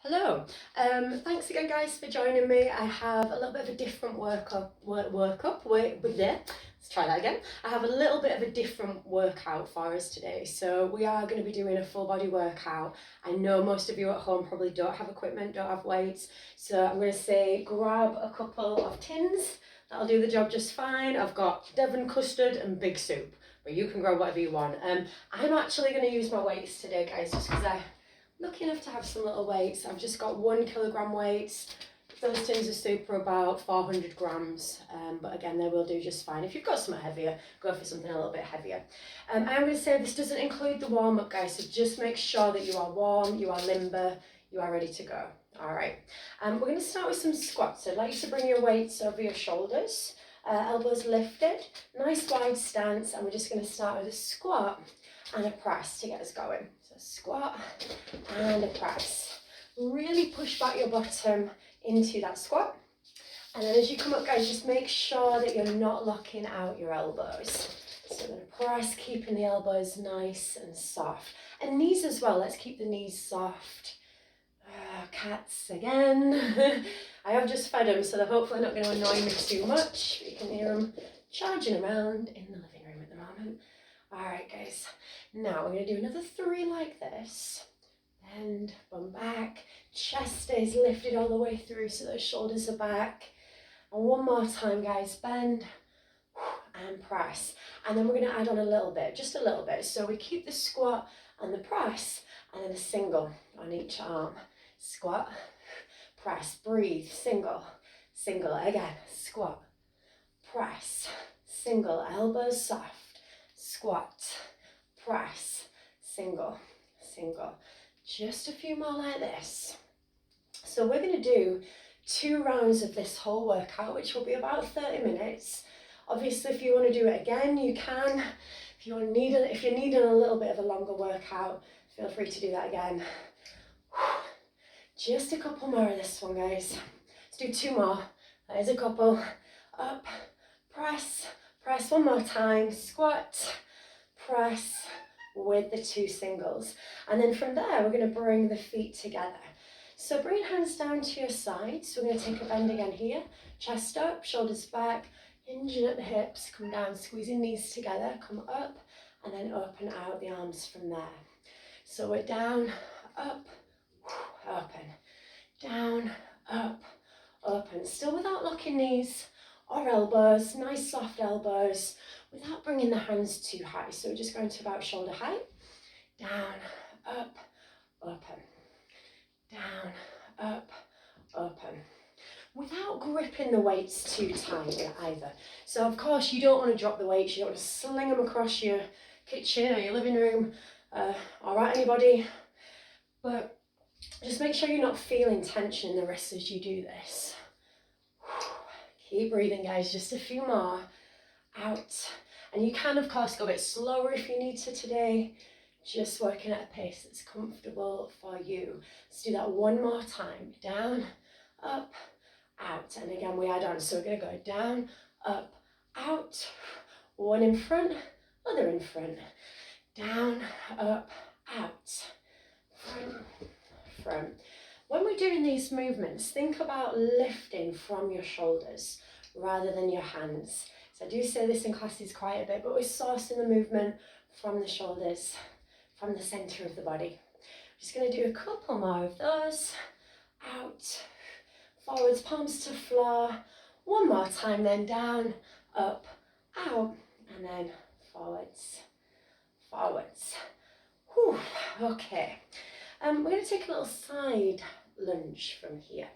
Hello. Thanks again, guys, for joining me. I have a little bit of a different let's try that again. I have a little bit of a different workout for us today. So we are going to be doing a full body workout. I know most of you at home probably don't have equipment, don't have weights. So I'm going to say grab a couple of tins. That'll do the job just fine. I've got Devon custard and big soup, but you can grab whatever you want. I'm actually going to use my weights today, guys, just because I'm lucky enough to have some little weights. I've just got 1 kilogram weights. Those tins of soup are about 400 grams, but again, they will do just fine. If you've got something heavier, go for something a little bit heavier. I am going to say this doesn't include the warm-up, guys, so just make sure that you are warm, you are limber, you are ready to go. All right, we're going to start with some squats. So I'd like you to bring your weights over your shoulders, elbows lifted, nice wide stance, and we're just going to start with a squat and a press to get us going. So squat and a press. Really push back your bottom into that squat. And then as you come up, guys, just make sure that you're not locking out your elbows. So we're going to press, keeping the elbows nice and soft. And knees as well, let's keep the knees soft. Cats again. I have just fed them, so they're hopefully not going to annoy me too much. You can hear them charging around in the living room at the moment. All right, guys. Now we're going to do another 3 like this. Bend, bum back, chest stays lifted all the way through so those shoulders are back. And one more time, guys, bend and press. And then we're going to add on a little bit, just a little bit. So we keep the squat and the press, and then a single on each arm. Squat, press, breathe, single, single, again, squat, press, single, elbows soft, squat, press, single, single. Just a few more like this. So we're going to do 2 rounds of this whole workout, which will be about 30 minutes. Obviously, if you want to do it again, you can. If you're needing a little bit of a longer workout, feel free to do that again. Just a couple more of this one, guys. Let's do 2 more. There's a couple. Up, press, press one more time. Squat, press with the 2 singles. And then from there, we're going to bring the feet together. So bring your hands down to your sides. We're going to take a bend again here. Chest up, shoulders back, hinging at the hips. Come down, squeezing knees together. Come up, and then open out the arms from there. So we're down, up, open. Down, up, open. Still without locking knees or elbows. Nice soft elbows without bringing the hands too high. So we're just going to about shoulder height. Down, up, open. Down, up, open. Without gripping the weights too tight either. So of course you don't want to drop the weights. You don't want to sling them across your kitchen or your living room or at anybody. But just make sure you're not feeling tension in the wrists as you do this. Keep breathing, guys, just a few more. Out. And you can, of course, go a bit slower if you need to today. Just working at a pace that's comfortable for you. Let's do that one more time. Down, up, out. And again, we add on. So we're going to go down, up, out. One in front, other in front. Down, up, out. Front, front. When we're doing these movements, think about lifting from your shoulders rather than your hands. So I do say this in classes quite a bit, but we're sourcing the movement from the shoulders, from the center of the body. Just going to do a couple more of those. Out, forwards, palms to floor. One more time, then down, up, out, and then forwards, forwards. Whew, okay. We're going to take a little side lunge from here.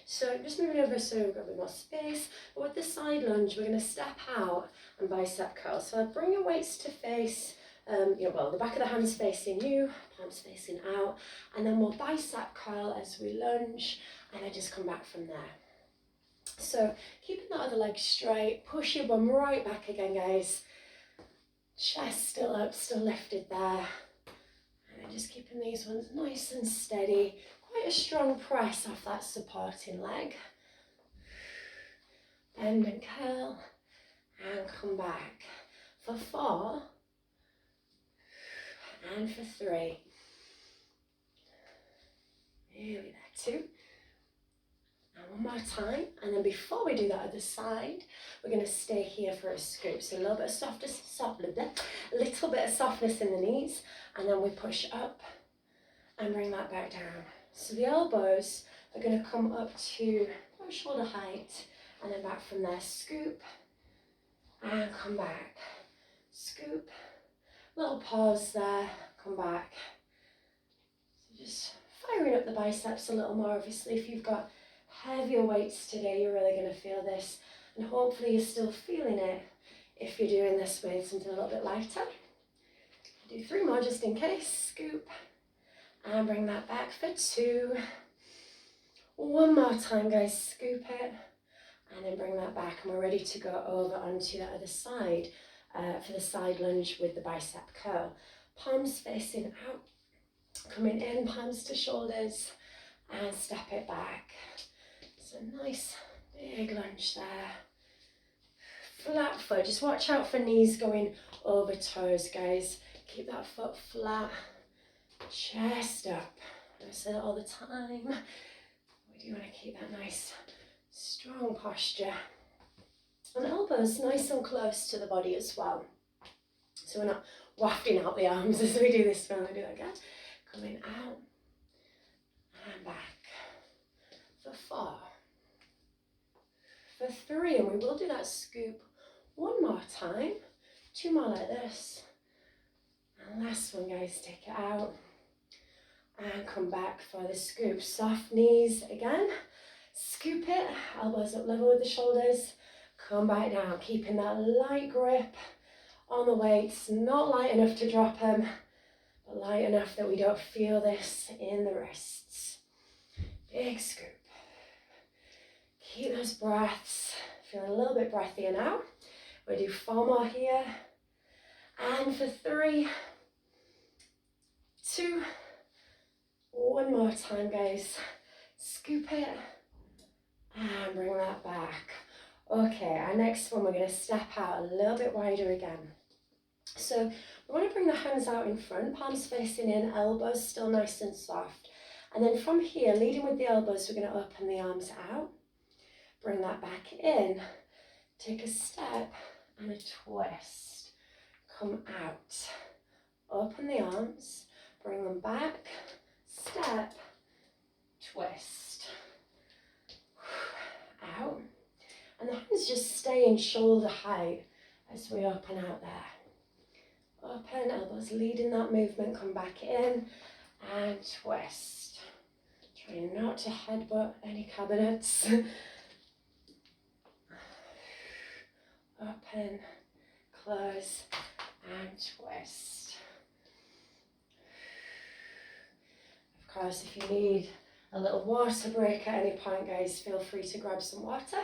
So just moving over so we've got a bit more space. But with the side lunge, we're going to step out and bicep curl. So bring your weights to face, the back of the hands facing you, palms facing out, and then we'll bicep curl as we lunge, and then just come back from there. So keeping that other leg straight, push your bum right back again, guys. Chest still up, still lifted there. And just keeping these ones nice and steady. Quite a strong press off that supporting leg. Bend and curl, and come back for 4, and for 3. Nearly there, 2. And one more time, and then before we do that other side, we're going to stay here for a scoop. So a little bit of softness, a little bit of softness in the knees, and then we push up and bring that back down. So the elbows are going to come up to about shoulder height, and then back from there, scoop, and come back. Scoop, little pause there, come back. So just firing up the biceps a little more. Obviously, if you've got heavier weights today, you're really going to feel this, and hopefully you're still feeling it if you're doing this with something a little bit lighter. Do 3 more just in case. Scoop, and bring that back for 2. One more time, guys. Scoop it, and then bring that back, and we're ready to go over onto the other side for the side lunge with the bicep curl. Palms facing out, coming in, palms to shoulders, and step it back. So nice big lunge there. Flat foot, just watch out for knees going over toes, guys. Keep that foot flat, chest up. I say that all the time. We do want to keep that nice, strong posture. And elbows nice and close to the body as well. So we're not wafting out the arms as we do this one. I'll do that again. Coming out and back. For 4. For 3, and we will do that scoop one more time. 2 more like this. And last one, guys, take it out. And come back for the scoop. Soft knees again. Scoop it, elbows up level with the shoulders. Come back down, keeping that light grip on the weights. Not light enough to drop them, but light enough that we don't feel this in the wrists. Big scoop. Keep those breaths. Feeling a little bit breathier now. We'll do 4 more here. And for 3, 2, 1 more time, guys. Scoop it and bring that back. Okay, our next one, we're going to step out a little bit wider again. So we want to bring the hands out in front, palms facing in, elbows still nice and soft. And then from here, leading with the elbows, we're going to open the arms out. Bring that back in, take a step and a twist. Come out, open the arms, bring them back, step, twist. Out. And the hands just stay in shoulder height as we open out there. Open, elbows leading that movement, come back in and twist. Try not to headbutt any cabinets. Open, close, and twist. Of course, if you need a little water break at any point, guys, feel free to grab some water.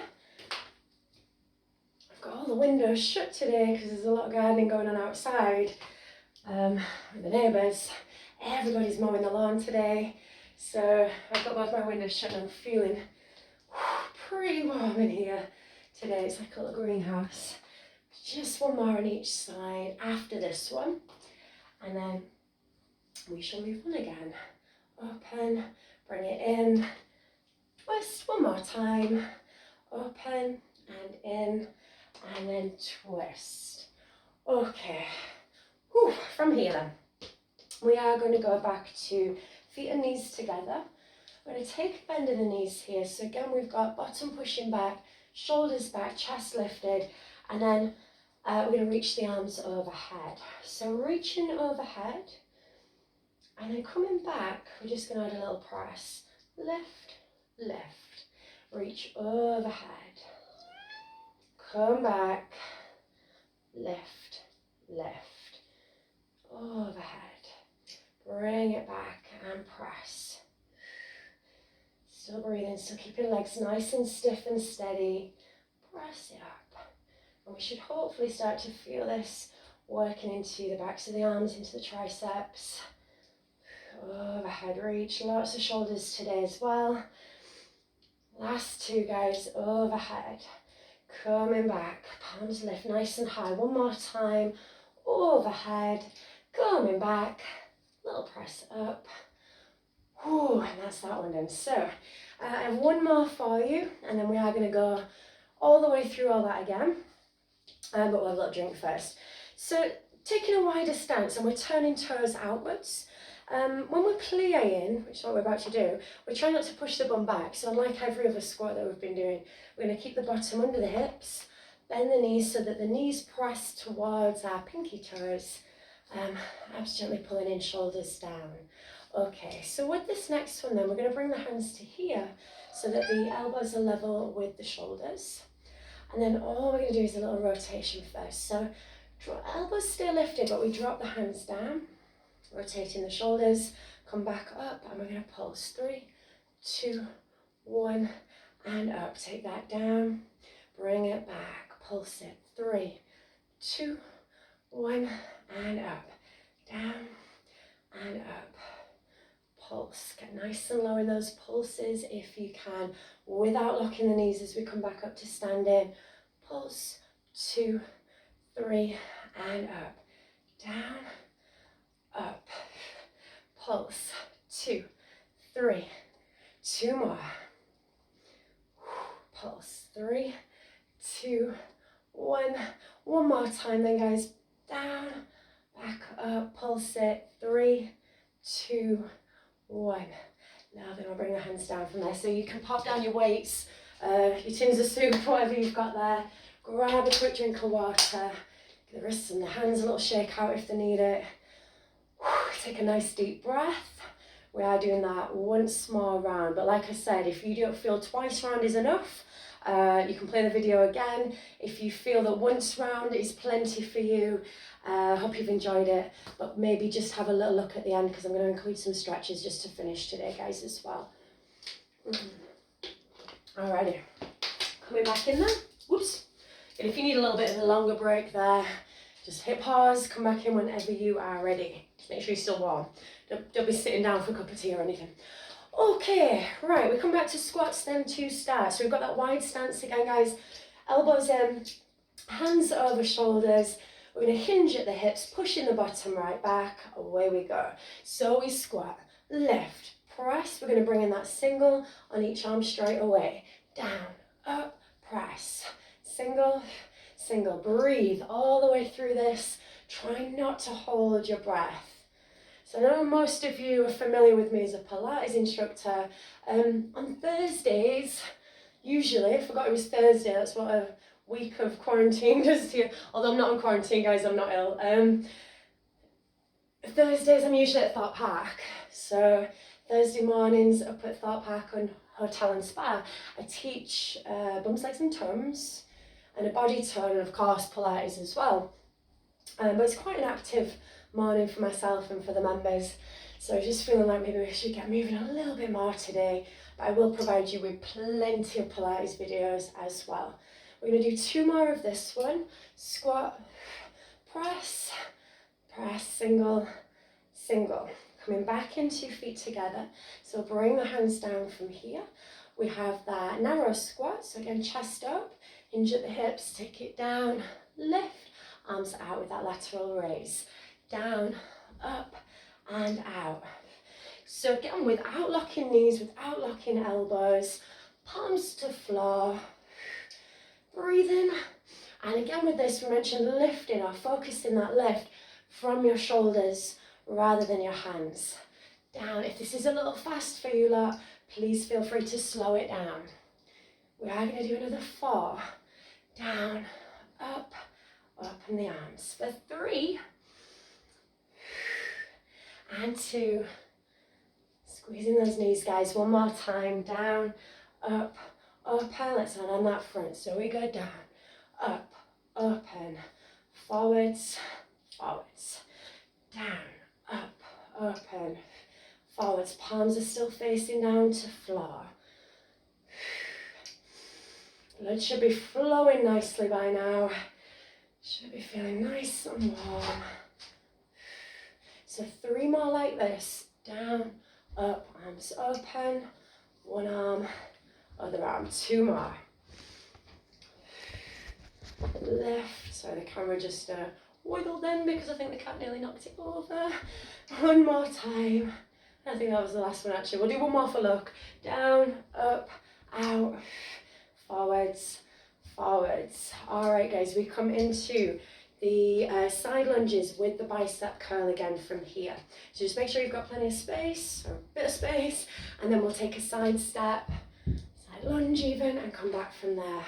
I've got all the windows shut today because there's a lot of gardening going on outside with the neighbours. Everybody's mowing the lawn today, so I've got both my windows shut and I'm feeling pretty warm in here today. It's like a little greenhouse. Just 1 more on each side after this one, and then we shall move on again. Open, bring it in, twist 1 more time, open and in, and then twist. Okay, whew. From here then, we are going to go back to feet and knees together. We're going to take a bend in the knees here. So again, we've got bottom pushing back, shoulders back, chest lifted, and then we're going to reach the arms overhead. So reaching overhead, and then coming back, we're just going to add a little press. Lift, lift, reach overhead. Come back, lift, lift, overhead. Bring it back and press. Still breathing, still keeping legs nice and stiff and steady. Press it up. And we should hopefully start to feel this working into the backs of the arms, into the triceps. Overhead reach, lots of shoulders today as well. Last 2, guys, overhead. Coming back, palms lift nice and high. 1 more time, overhead, coming back, little press up. Whew, and that's that one done. So I have one more for you, and then we are going to go all the way through all that again, but we'll have a little drink first. So taking a wider stance, and we're turning toes outwards. When we're plieing, which is what we're about to do, we're trying not to push the bum back. So unlike every other squat that we've been doing, we're going to keep the bottom under the hips, bend the knees so that the knees press towards our pinky toes, abs gently pulling in, shoulders down. Okay, so with this next one then, we're going to bring the hands to here so that the elbows are level with the shoulders. And then all we're going to do is a little rotation first. So elbows stay lifted, but we drop the hands down, rotating the shoulders, come back up, and we're going to pulse. 3, 2, 1, and up. Take that down, bring it back, pulse it. 3, 2, 1, and up. Down and up. Pulse. Get nice and low in those pulses if you can, without locking the knees as we come back up to standing. Pulse. 2, 3, and up. Down, up. Pulse. 2, 3. 2 more. Pulse. 3, 2, 1. One more time then, guys. Down, back up. Pulse it. 3, 2, 1. Now then we'll bring the hands down from there. So you can pop down your weights, your tins of soup, whatever you've got there. Grab a quick drink of water. Give the wrists and the hands a little shake out if they need it. Take a nice deep breath. We are doing that once more round. But like I said, if you don't feel twice round is enough, you can play the video again. If you feel that once round is plenty for you, hope you've enjoyed it, but maybe just have a little look at the end because I'm going to include some stretches just to finish today, guys, as well. Alrighty, coming back in there. Whoops. And if you need a little bit of a longer break there, just hit pause, come back in whenever you are ready. Just make sure you're still warm. Don't be sitting down for a cup of tea or anything. Okay, right, we come back to squats then to start. So we've got that wide stance again, guys. Elbows in, hands over shoulders. We're going to hinge at the hips, pushing the bottom right back. Away we go. So we squat, lift, press. We're going to bring in that single on each arm straight away. Down, up, press. Single, single. Breathe all the way through this. Try not to hold your breath. So I know most of you are familiar with me as a Pilates instructor. On Thursdays, usually, I forgot it was Thursday, that's what a week of quarantine does to you. Although I'm not on quarantine, guys, I'm not ill. Thursdays, I'm usually at Thorpe Park. So Thursday mornings up at Thorpe Park on Hotel and Spa, I teach bumps, legs and tums and a body tone, and of course Pilates as well. But it's quite an active morning for myself and for the members, so I was just feeling like maybe we should get moving a little bit more today, but I will provide you with plenty of Pilates videos as well. We're going to do 2 more of this one. Squat, press, press, single, single. Coming back into feet together, so bring the hands down from here. We have that narrow squat, so again chest up, hinge at the hips, take it down, lift, arms out with that lateral raise. Down, up, and out. So again, without locking knees, without locking elbows, palms to floor, breathing. And again with this, we mentioned lifting or focusing that lift from your shoulders rather than your hands. Down. If this is a little fast for you lot, please feel free to slow it down. We are going to do another 4. Down, up, open the arms. For 3, and 2, squeezing those knees, guys, one more time. Down, up, open. Let's land on that front. So we go down, up, open, forwards, forwards, down, up, open, forwards. Palms are still facing down to floor. Blood should be flowing nicely by now. Should be feeling nice and warm. So 3 more like this. Down, up, arms open. One arm, other arm. 2 more. Lift. Sorry, the camera just wiggled then because I think the cat nearly knocked it over. 1 more time. I think that was the last one actually. We'll do one more for luck. Down, up, out, forwards, forwards. All right, guys, we come into the side lunges with the bicep curl again from here. So just make sure you've got plenty of space, or a bit of space, and then we'll take a side step, side lunge even, and come back from there.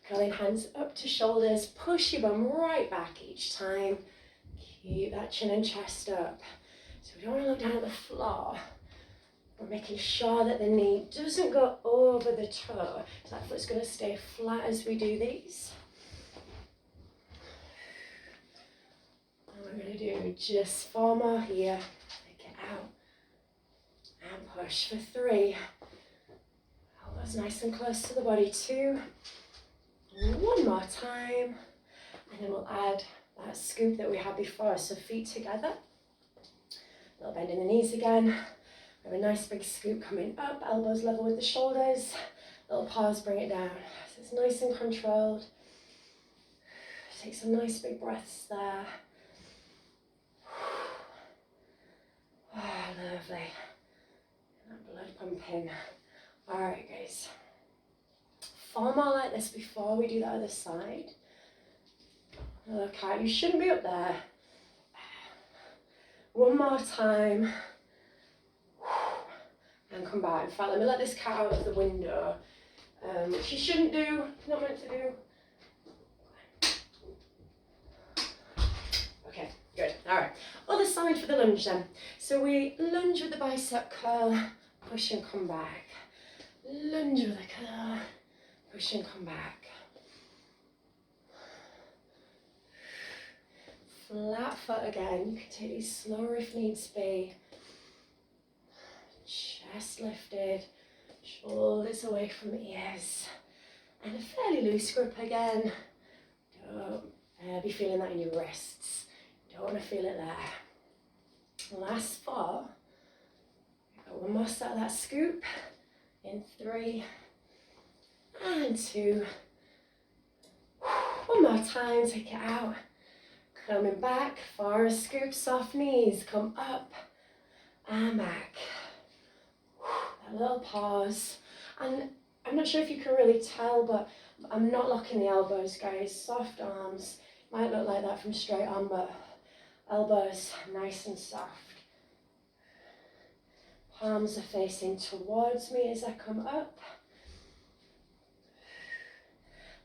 Curling hands up to shoulders, push your bum right back each time. Keep that chin and chest up. So we don't want to look down at the floor. We're making sure that the knee doesn't go over the toe. So that foot's going to stay flat as we do these. And we're going to do just 4 more here. Take it out. And push for 3. Elbows nice and close to the body. 2. 1 more time. And then we'll add that scoop that we had before. So feet together. A little bend in the knees again. We have a nice big scoop coming up, elbows level with the shoulders. Little pause, bring it down. So it's nice and controlled. Take some nice big breaths there. Oh, lovely. That blood pumping. Alright, guys. 4 more like this before we do the other side. Look out, you shouldn't be up there. 1 more time. And come back. In fact, let me let this cat out of the window, which you shouldn't do, not meant to do. Okay, good. All right. Other side for the lunge then. So we lunge with the bicep curl, push and come back. Lunge with the curl, push and come back. Flat foot again. You can take these slower if needs be. Chest lifted, shoulders away from the ears, and a fairly loose grip again. Don't be feeling that in your wrists. Don't want to feel it there. Last 4. Got 1 more set of that scoop. In 3 and 2. 1 more time. Take it out. Coming back for a scoop. Soft knees. Come up and back. A little pause, and I'm not sure if you can really tell, but I'm not locking the elbows, guys. Soft arms. Might look like that from straight on, but elbows nice and soft. Palms are facing towards me as I come up.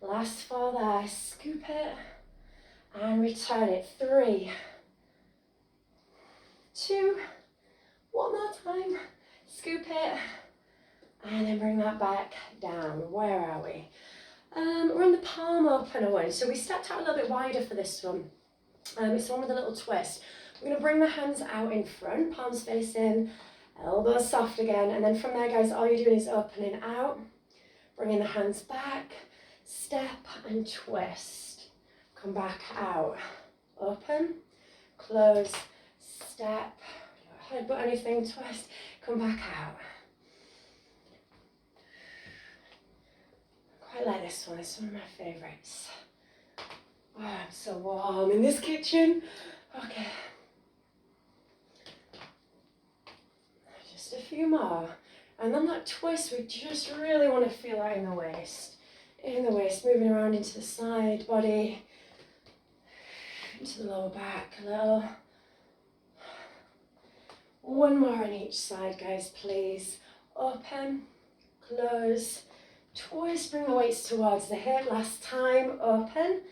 Last 4 there. Scoop it and return it. 3, 2, 1 more time. Scoop it, and then bring that back down. Where are we? We're on the palm opener one. So we stepped out a little bit wider for this one. It's the one with a little twist. We're going to bring the hands out in front, palms facing, elbows soft again. And then from there, guys, all you're doing is opening out, bringing the hands back, step and twist. Come back out. Open, close, step, headbutt anything, twist. Come back out. I quite like this one. It's one of my favourites. Oh, I'm so warm in this kitchen. Okay. Just a few more. And then that twist, we just really want to feel that in the waist. In the waist, moving around into the side body, into the lower back a little. 1 more on each side, guys, please. Open, close, twist, bring the weights towards the hip. Last time, open,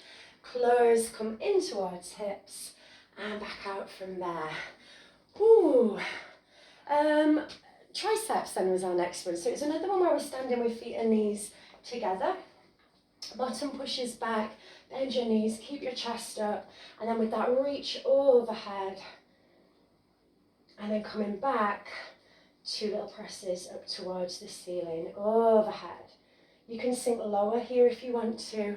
close, come in towards hips, and back out from there. Ooh. Triceps then was our next one. So it's another one where we're standing with feet and knees together. Bottom pushes back, bend your knees, keep your chest up, and then with that reach overhead. And then coming back, 2 little presses up towards the ceiling, overhead. You can sink lower here if you want to.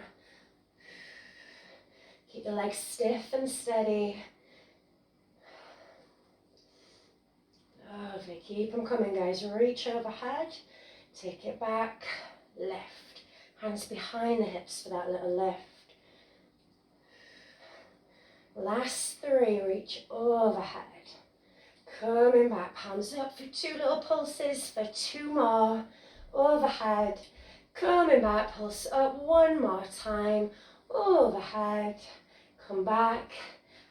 Keep the legs stiff and steady. Lovely, keep them coming, guys. Reach overhead, take it back, lift. Hands behind the hips for that little lift. Last 3, reach overhead. Coming back, palms up for 2 little pulses, for 2 more. Overhead. Coming back, pulse up 1 more time. Overhead. Come back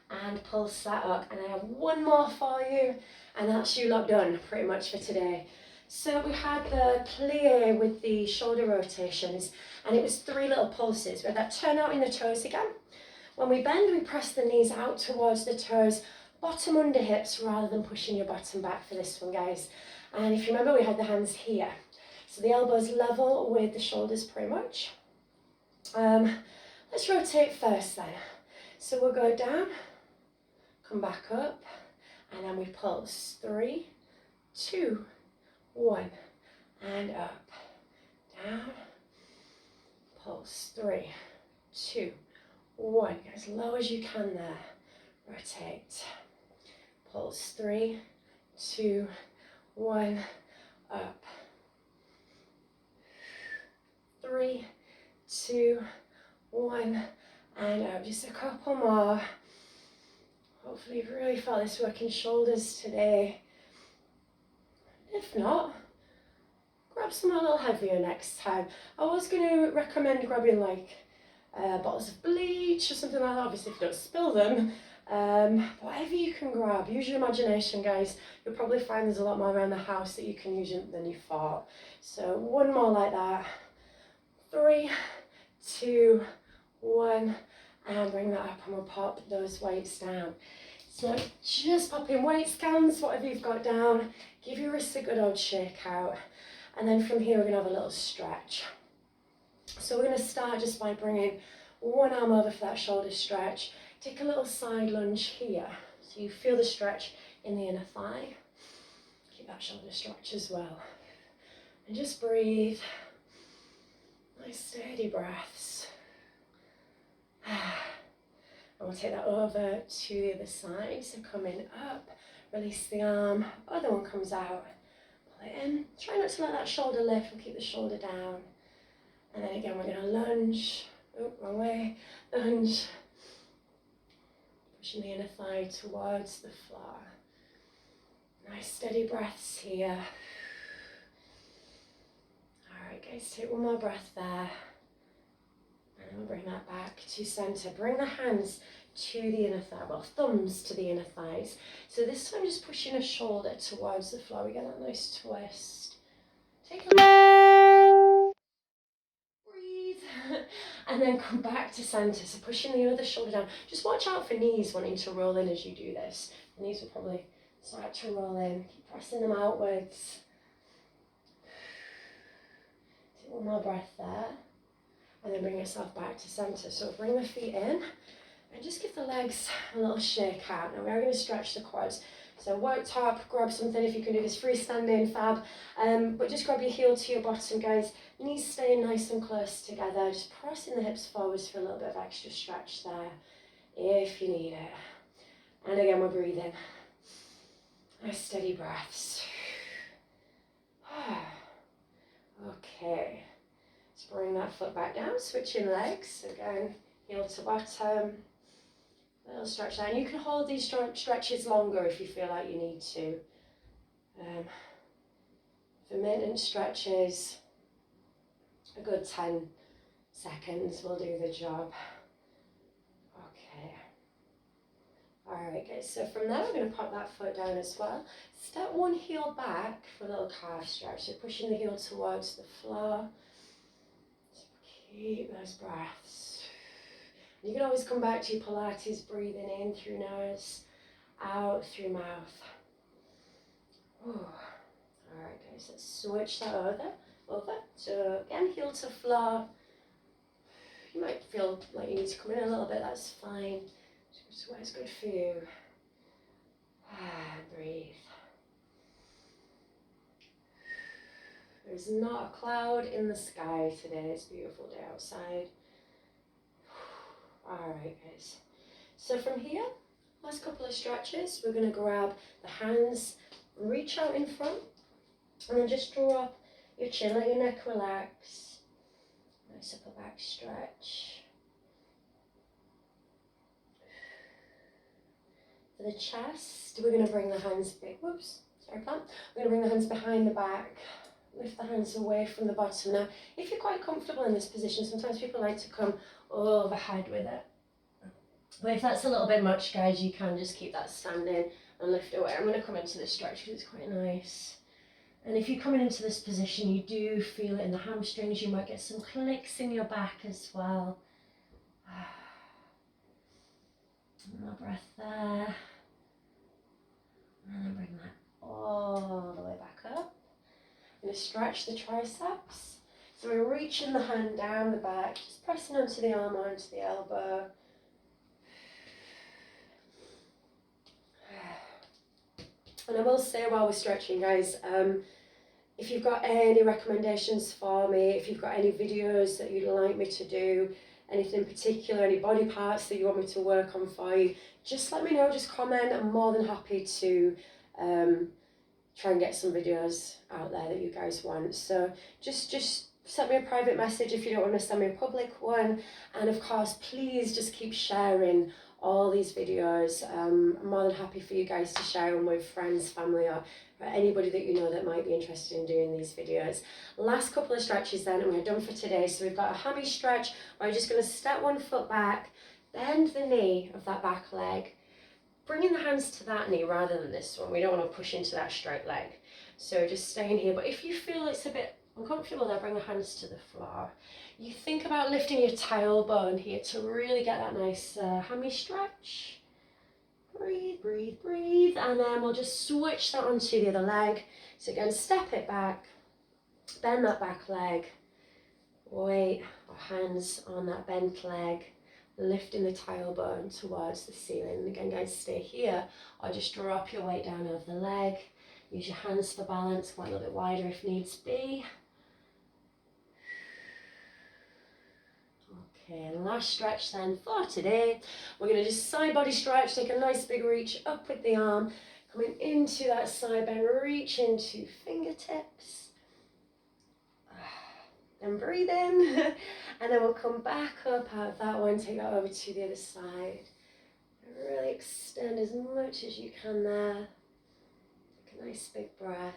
and pulse that up. And I have 1 more for you, and that's you lot done pretty much for today. So we had the plie with the shoulder rotations, and it was 3 little pulses. We had that turn out in the toes again. When we bend, we press the knees out towards the toes, bottom under hips rather than pushing your bottom back for this one, guys. And if you remember, we had the hands here. So the elbows level with the shoulders pretty much. Let's rotate first then. So we'll go down, come back up, and then we pulse. 3, 2, 1, and up. Down, pulse. 3, 2, 1. Get as low as you can there. Rotate. Pulse. 3, 2, 1, up. 3, 2, 1, and up. Just a couple more. Hopefully you've really felt this working shoulders today. If not, grab something a little heavier next time. I was going to recommend grabbing like bottles of bleach or something like that, obviously if you don't spill them. Whatever you can grab, use your imagination, guys. You'll probably find there's a lot more around the house that you can use than you thought. So 1 more like that. 3, 2, 1, and bring that up, and we'll pop those weights down. So just pop in weight scans, whatever you've got down, give your wrists a good old shake out, and then from here we're going to have a little stretch. So we're going to start just by bringing 1 arm over for that shoulder stretch. Take a little side lunge here, so you feel the stretch in the inner thigh. Keep that shoulder stretch as well. And just breathe. Nice steady breaths. And we'll take that over to the other side. So coming up, release the arm, other one comes out, pull it in. Try not to let that shoulder lift, we'll keep the shoulder down. And then again, we're going to lunge, oh, wrong way, lunge. Pushing the inner thigh towards the floor. Nice steady breaths here. Alright guys, take 1 more breath there. And we'll bring that back to center. Bring the hands to the inner thigh, well, thumbs to the inner thighs. So this time just pushing a shoulder towards the floor. We get that nice twist. Take a breathe. And then come back to center. So pushing the other shoulder down. Just watch out for knees wanting to roll in as you do this. The knees will probably start to roll in. Keep pressing them outwards. Take 1 more breath there. And then bring yourself back to center. So bring the feet in and just give the legs a little shake out. Now we are going to stretch the quads. So work top, grab something if you can do this freestanding, fab. But just grab your heel to your bottom, guys. Knees staying nice and close together. Just pressing the hips forwards for a little bit of extra stretch there if you need it. And again, we're breathing. Nice steady breaths. Okay. Let's bring that foot back down, switching legs. Again, heel to bottom. A little stretch there. And you can hold these stretches longer if you feel like you need to. For maintenance stretches, a good 10 seconds will do the job. Okay. Alright guys, so from there we're going to pop that foot down as well. Step 1 heel back for a little calf stretch. So pushing the heel towards the floor. Keep those breaths. You can always come back to your Pilates, breathing in through nose, out through mouth. Alright guys, let's switch that over. So again, heel to floor. You might feel like you need to come in a little bit, that's fine. Just what's good for you. Breathe. There's not a cloud in the sky today. It's a beautiful day outside. Alright guys. So from here, last couple of stretches, we're going to grab the hands, reach out in front, and then just draw up your chin, let your neck relax. Nice upper back stretch. For the chest, we're going to bring the hands whoops, sorry plant. We're going to bring the hands behind the back, lift the hands away from the bottom. Now, if you're quite comfortable in this position, sometimes people like to come overhead with it. But if that's a little bit much, guys, you can just keep that standing and lift away. I'm going to come into this stretch because it's quite nice. And if you're coming into this position, you do feel it in the hamstrings. You might get some clicks in your back as well. Another breath there. And then bring that all the way back up. I'm going to stretch the triceps. So we're reaching the hand down the back, just pressing onto the arm, onto the elbow. And I will say while we're stretching, guys, if you've got any recommendations for me, if you've got any videos that you'd like me to do, anything in particular, any body parts that you want me to work on for you, just let me know, just comment. I'm more than happy to try and get some videos out there that you guys want. So just send me a private message if you don't want to send me a public one. And of course, please just keep sharing all these videos. I'm more than happy for you guys to share them with friends, family, or anybody that you know that might be interested in doing these videos. Last couple of stretches then, and we're done for today. So we've got a hammy stretch where you're just going to step one foot back, bend the knee of that back leg, bringing the hands to that knee rather than this one. We don't want to push into that straight leg. So just staying here. But if you feel it's a bit uncomfortable there, bring the hands to the floor. You think about lifting your tailbone here to really get that nice hammy stretch. Breathe, breathe, breathe. And then we'll just switch that onto the other leg. So again, step it back, bend that back leg, weight our hands on that bent leg, lifting the tailbone towards the ceiling. And again, guys, stay here or just drop your weight down over the leg. Use your hands for balance, go a little bit wider if needs be. Okay, and last stretch then for today. We're going to just side body stretch, take a nice big reach up with the arm, coming into that side bend, reach into fingertips. And breathe in. And then we'll come back up out of that one, take that over to the other side. And really extend as much as you can there. Take a nice big breath.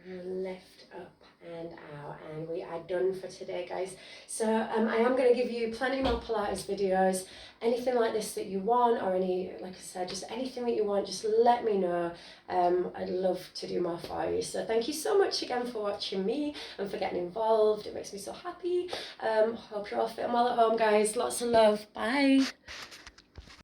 And lift up and out, and we are done for today, guys. So I am going to give you plenty more Pilates videos, anything like this that you want, or any, like I said, just anything that you want, just let me know. I'd love to do more for you. So thank you so much again for watching me and for getting involved. It makes me so happy. Hope you're all fit and well at home, guys. Lots of love. Bye.